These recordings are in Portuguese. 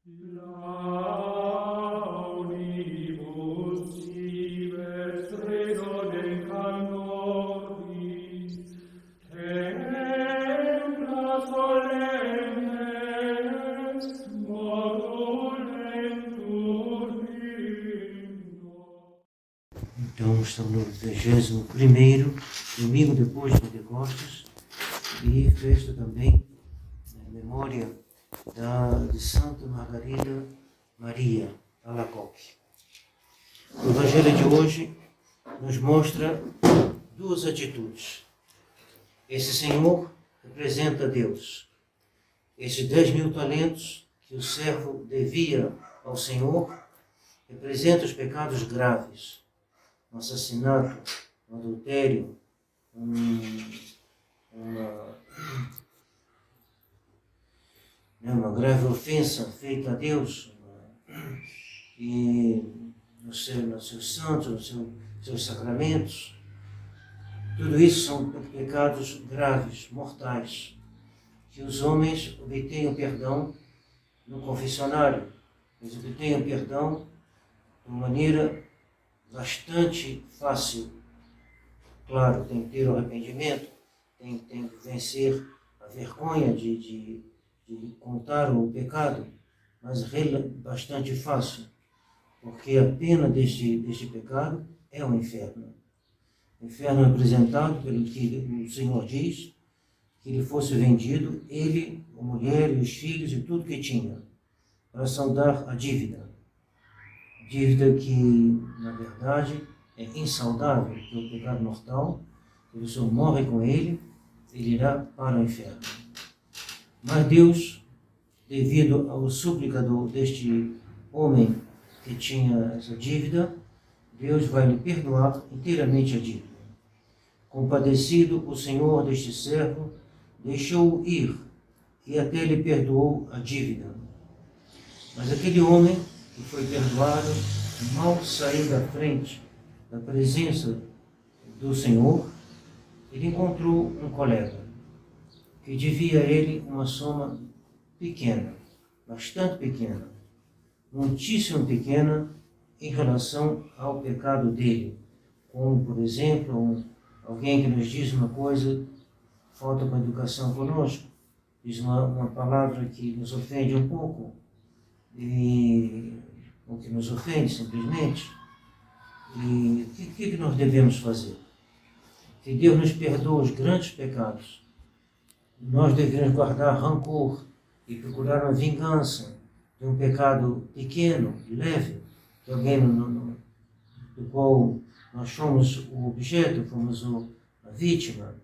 Laudibus cives resonentem nobis, templa solemnes, modulentur hymno. Então, estamos no 21º domingo depois de Pentecostes e festa também em memória de Santa Margarida Maria Alacoque. O Evangelho de hoje nos mostra duas atitudes. Esse Senhor representa Deus. Esses 10.000 talentos que o servo devia ao Senhor representam os pecados graves. Um assassinato, um adultério, uma grave ofensa feita a Deus e nos seus santos, nos seus sacramentos. Tudo isso são pecados graves, mortais, que os homens obtenham perdão no confessionário. Eles obtenham perdão de uma maneira bastante fácil. Claro, tem que ter o arrependimento, tem que vencer a vergonha de contar o pecado, mas bastante fácil, porque a pena deste pecado é o inferno. O inferno é representado pelo que o Senhor diz, que ele fosse vendido, ele, a mulher e os filhos e tudo que tinha, para saldar a dívida. Dívida que, na verdade, é insaudável, porque o pecado mortal, se a pessoa morre com ele irá para o inferno. Mas Deus, devido ao súplica deste homem que tinha essa dívida, Deus vai lhe perdoar inteiramente a dívida. Compadecido, o Senhor deste servo deixou-o ir e até lhe perdoou a dívida. Mas aquele homem que foi perdoado, mal saiu da frente, da presença do Senhor, ele encontrou um colega que devia a ele uma soma pequena, bastante pequena, muitíssimo pequena em relação ao pecado dele. Como, por exemplo, alguém que nos diz uma coisa, falta com educação conosco, diz uma palavra que nos ofende um pouco, ou que nos ofende simplesmente. E o que nós devemos fazer? Que Deus nos perdoa os grandes pecados. Nós devemos guardar rancor e procurar uma vingança de um pecado pequeno, leve, de alguém do qual nós somos o objeto, fomos a vítima.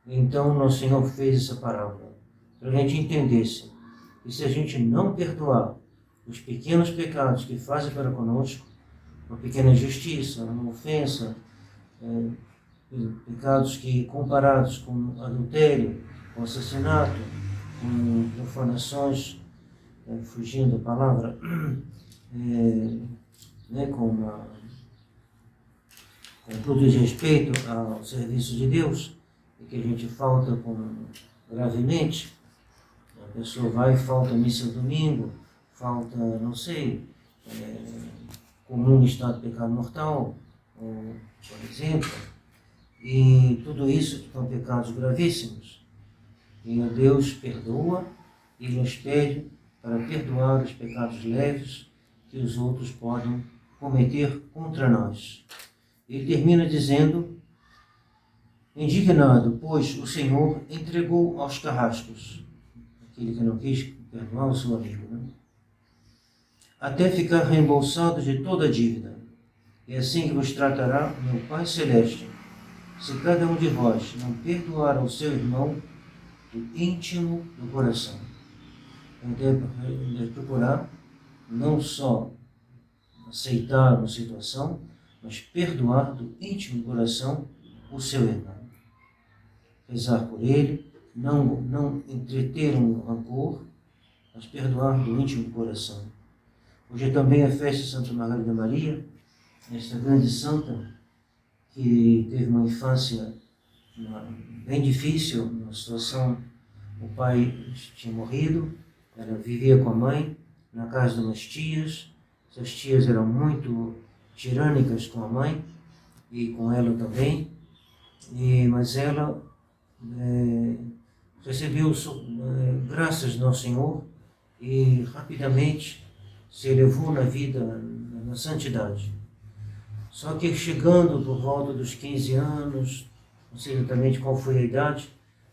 Então, nosso Senhor fez essa parábola para a gente entendesse que se a gente não perdoar os pequenos pecados que fazem para conosco, uma pequena injustiça, uma ofensa, pecados que comparados com adultério, com assassinato, com profanações, fugindo da palavra, com todo desrespeito ao serviço de Deus, e que a gente falta gravemente. A pessoa vai e falta a missa do domingo, falta, não sei, comum estado de pecado mortal, por exemplo, e tudo isso são pecados gravíssimos. E Deus perdoa e nos pede para perdoar os pecados leves que os outros podem cometer contra nós. Ele termina dizendo: indignado, pois o Senhor entregou aos carrascos, aquele que não quis perdoar o seu amigo, até ficar reembolsado de toda a dívida. É assim que vos tratará meu Pai Celeste, se cada um de vós não perdoar ao seu irmão do íntimo do coração. Deve procurar não só aceitar uma situação, mas perdoar do íntimo do coração o seu irmão. Rezar por ele, não entreter um rancor, mas perdoar do íntimo do coração. Hoje é também a festa de Santa Margarida Maria, esta grande santa que teve uma infância bem difícil, numa situação, o pai tinha morrido, ela vivia com a mãe, na casa de umas tias. Essas tias eram muito tirânicas com a mãe e com ela também, mas ela recebeu graças do Nosso Senhor e rapidamente se elevou na vida, na santidade. Só que chegando por volta dos 15 anos, não sei exatamente qual foi a idade,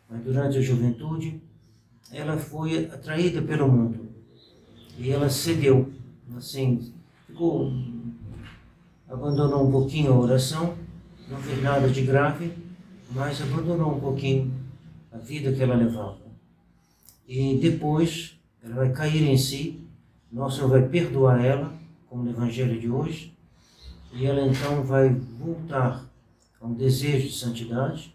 mas durante a juventude, ela foi atraída pelo mundo e ela cedeu, assim, abandonou um pouquinho a oração, não fez nada de grave, mas abandonou um pouquinho a vida que ela levava. E depois ela vai cair em si, Nosso Senhor vai perdoar ela, como no Evangelho de hoje, e ela então vai voltar a um desejo de santidade,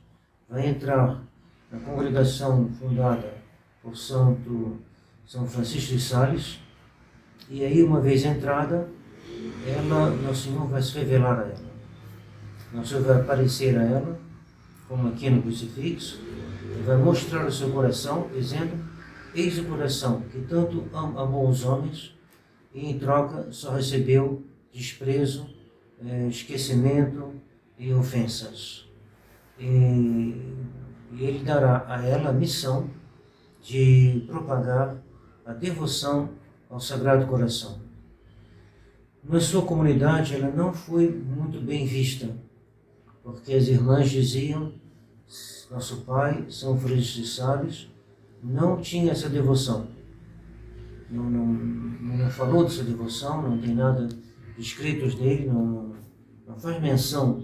vai entrar na congregação fundada por São Francisco de Sales, e aí, uma vez entrada, Nosso Senhor vai se revelar a ela. Nosso Senhor vai aparecer a ela, como aqui no crucifixo, e vai mostrar o seu coração, dizendo: eis o coração que tanto amou os homens, e em troca só recebeu desprezo, esquecimento e ofensas. E ele dará a ela a missão de propagar a devoção ao Sagrado Coração. Na sua comunidade ela não foi muito bem vista, porque as irmãs diziam: nosso pai, São Francisco de Sales, não tinha essa devoção. Não falou dessa devoção, não tem nada de escritos dele, não faz menção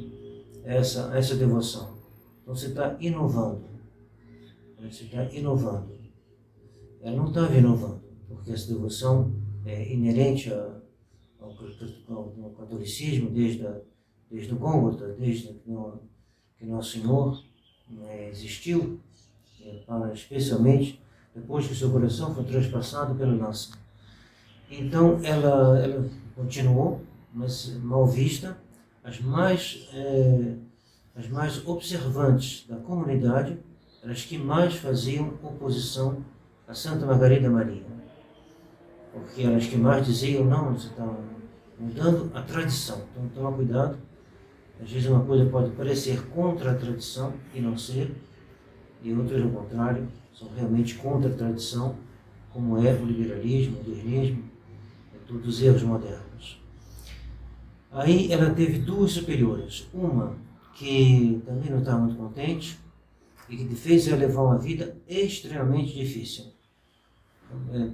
a essa devoção. Então você está inovando. Você está inovando. Ela não estava inovando, porque essa devoção é inerente ao catolicismo desde o Gólgota, desde que Nosso Senhor existiu, especialmente depois que seu coração foi transpassado pela lança. Então ela continuou, mas mal vista. As mais observantes da comunidade eram as que mais faziam oposição a Santa Margarida Maria, porque eram as que mais diziam: não, você está mudando a tradição, então toma cuidado. Às vezes uma coisa pode parecer contra a tradição e não ser, e outras, ao contrário, são realmente contra a tradição, como é o liberalismo, o modernismo, todos os erros modernos. Aí ela teve duas superiores, uma que também não estava muito contente e que fez ela levar uma vida extremamente difícil.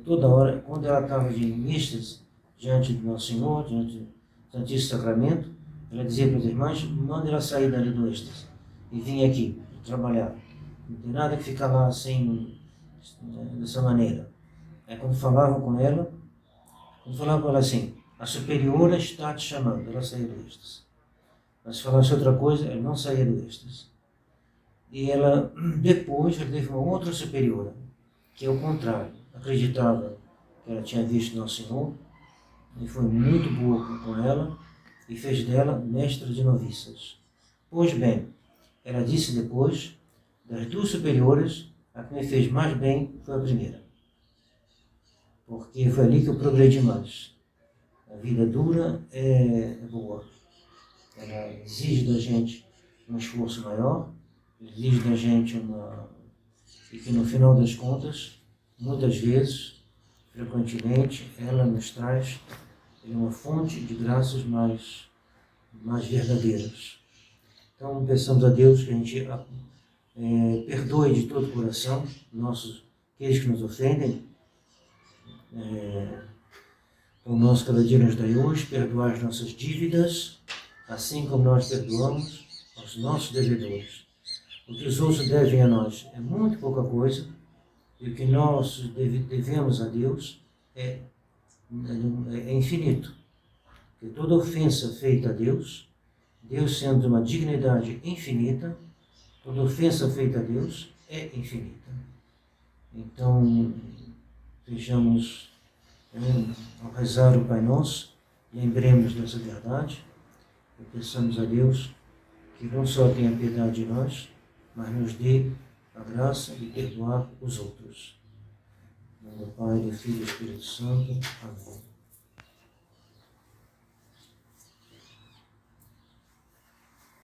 Toda hora, quando ela estava de êxtase diante do Nosso Senhor, diante do Santíssimo Sacramento, ela dizia para as irmãs: manda ela sair dali do êxtase e vir aqui trabalhar. Não tem nada que ficar lá assim, dessa maneira. Aí quando falavam com ela assim: a superiora está te chamando, ela saía do êxtase. Mas se falasse outra coisa, ela não saía do êxtase. E depois ela teve uma outra superiora, que é o contrário, acreditava que ela tinha visto Nosso Senhor, e foi muito boa com ela, e fez dela mestra de noviças. Pois bem, ela disse depois: das duas superiores, a que me fez mais bem foi a primeira, porque foi ali que eu progredi mais. A vida dura é boa, ela exige da gente um esforço maior, exige da gente e que no final das contas, muitas vezes, frequentemente, ela nos traz uma fonte de graças mais verdadeiras. Então, peçamos a Deus que a gente perdoe de todo o coração aqueles que nos ofendem. O nosso cada dia nos dai hoje, perdoar as nossas dívidas, assim como nós perdoamos aos nossos devedores. O que os outros devem a nós é muito pouca coisa, e o que nós devemos a Deus é infinito. Porque toda ofensa feita a Deus, Deus sendo de uma dignidade infinita, toda ofensa feita a Deus é infinita. Então, vejamos, ao rezar o Pai Nosso, lembremos dessa verdade e peçamos a Deus que não só tenha piedade de nós, mas nos dê a graça de perdoar os outros. Em nome do Pai, do Filho e do Espírito Santo. Amém.